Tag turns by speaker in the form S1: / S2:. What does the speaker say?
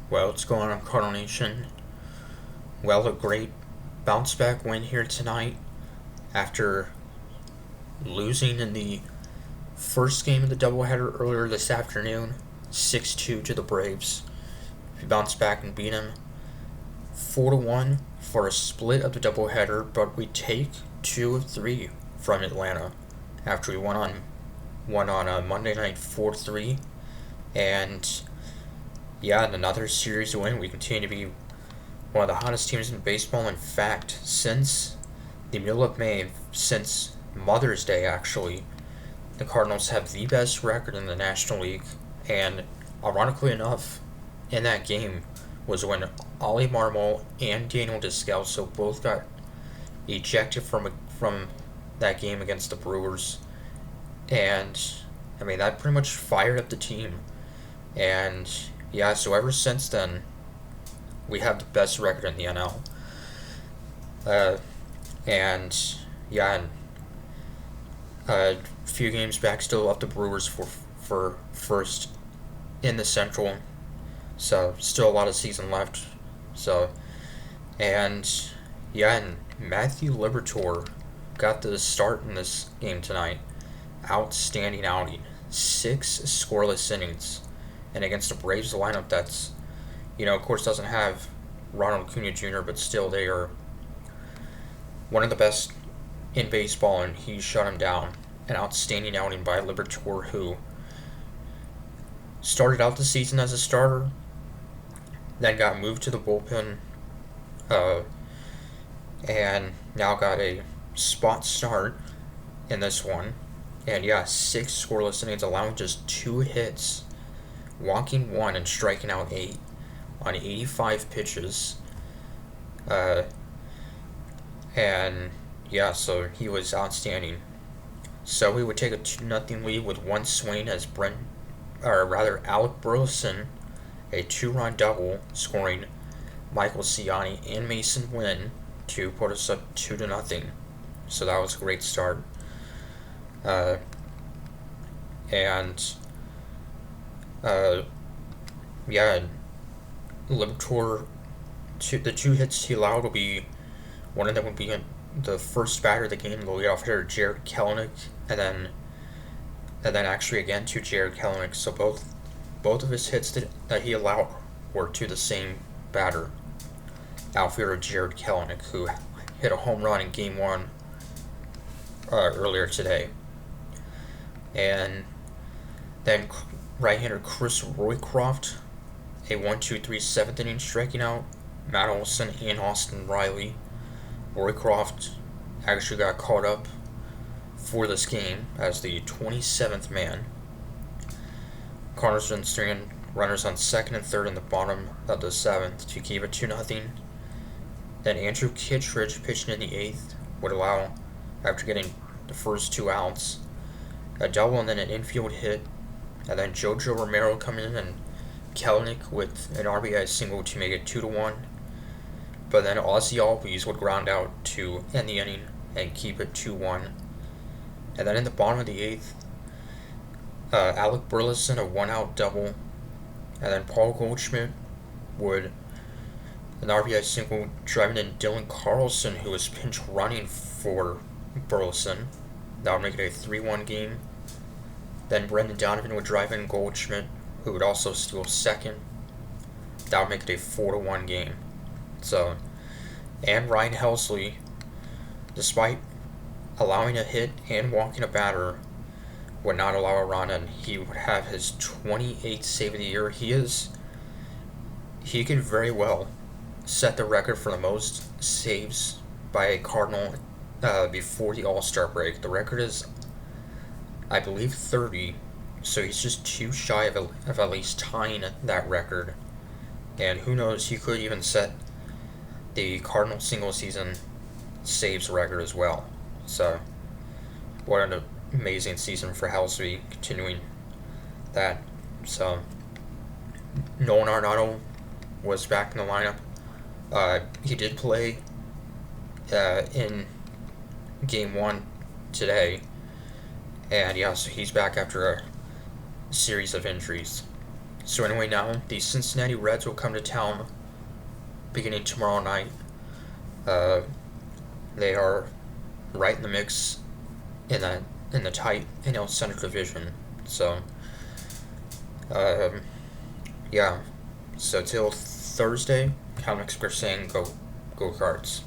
S1: Well, what's going on, Cardinal Nation? Well, a great bounce back win here tonight after losing in the first game of the doubleheader earlier this afternoon, 6-2 to the Braves. We bounced back and beat them 4-1 for a split of the doubleheader, but we take 2 of 3 from Atlanta after we won on Monday night 4-3, and yeah, in another series win. We continue to be one of the hottest teams in baseball. In fact, since the middle of May, since Mother's Day actually, the Cardinals have the best record in the National League. And ironically enough, in that game was when Ollie Marmol and Daniel Descalso both got ejected from that game against the Brewers. And I mean, that pretty much fired up the team. And yeah, so ever since then, we have the best record in the NL. And yeah, and a few games back, still up the Brewers for first in the Central. So still a lot of season left. So and yeah, and Matthew Liberatore got the start in this game tonight. Outstanding outing, 6 scoreless innings, and against a Braves lineup that's, of course, doesn't have Ronald Acuna Jr., but still they are one of the best in baseball, and he shut him down. An outstanding outing by Liberatore, who started out the season as a starter, then got moved to the bullpen, and now got a spot start in this one. And yeah, 6 scoreless innings, allowing just 2 hits, walking 1 and striking out 8 on 85 pitches. And yeah, so he was outstanding. So we would take a 2-0 lead with 1 swing as Alec Burleson, a 2-run double, scoring Michael Ciani and Mason Wynn to put us up 2-0. So that was a great start. Yeah, Liberatore, the 2 hits he allowed will be, one of them would be the first batter of the game, the leadoff hitter Jarred Kelenic, and then actually again to Jarred Kelenic. So both of his hits that he allowed were to the same batter, outfielder Jarred Kelenic, who hit a home run in Game 1 earlier today. And then right-hander Chris Roycroft, a 1-2-3 7th inning, striking out Matt Olson and Austin Riley. Roycroft actually got called up for this game as the 27th man. Cardinals then stand runners on 2nd and 3rd in the bottom of the 7th to keep it 2-0. Then Andrew Kittredge, pitching in the 8th, would allow, after getting the first 2 outs, a double and then an infield hit, and then Jojo Romero coming in and Kelenic with an RBI single to make it 2-1. But then Ozzie Albies would ground out to end the inning and keep it 2-1. And then in the bottom of the 8th, Alec Burleson, a 1-out double, and then Paul Goldschmidt would an RBI single, driving in Dylan Carlson, who was pinch running for Burleson. That would make it a 3-1 game. Then Brendan Donovan would drive in Goldschmidt, who would also steal second. That would make it a 4-1 game. So, and Ryan Helsley, despite allowing a hit and walking a batter, would not allow a run, and he would have his 28th save of the year. He could very well set the record for the most saves by a Cardinal before the All-Star break. The record is, I believe, 30, so he's just too shy of at least tying that record. And who knows, he could even set the Cardinal single season saves record as well. So, what an amazing season for Helsley, continuing that. So, Nolan Arenado was back in the lineup. He did play in Game 1 today, and yeah, so he's back after a series of injuries. So anyway, now the Cincinnati Reds will come to town beginning tomorrow night. Uh, they are right in the mix in the tight NL Central division. So, um, yeah. So till Thursday, comics were saying go Cards.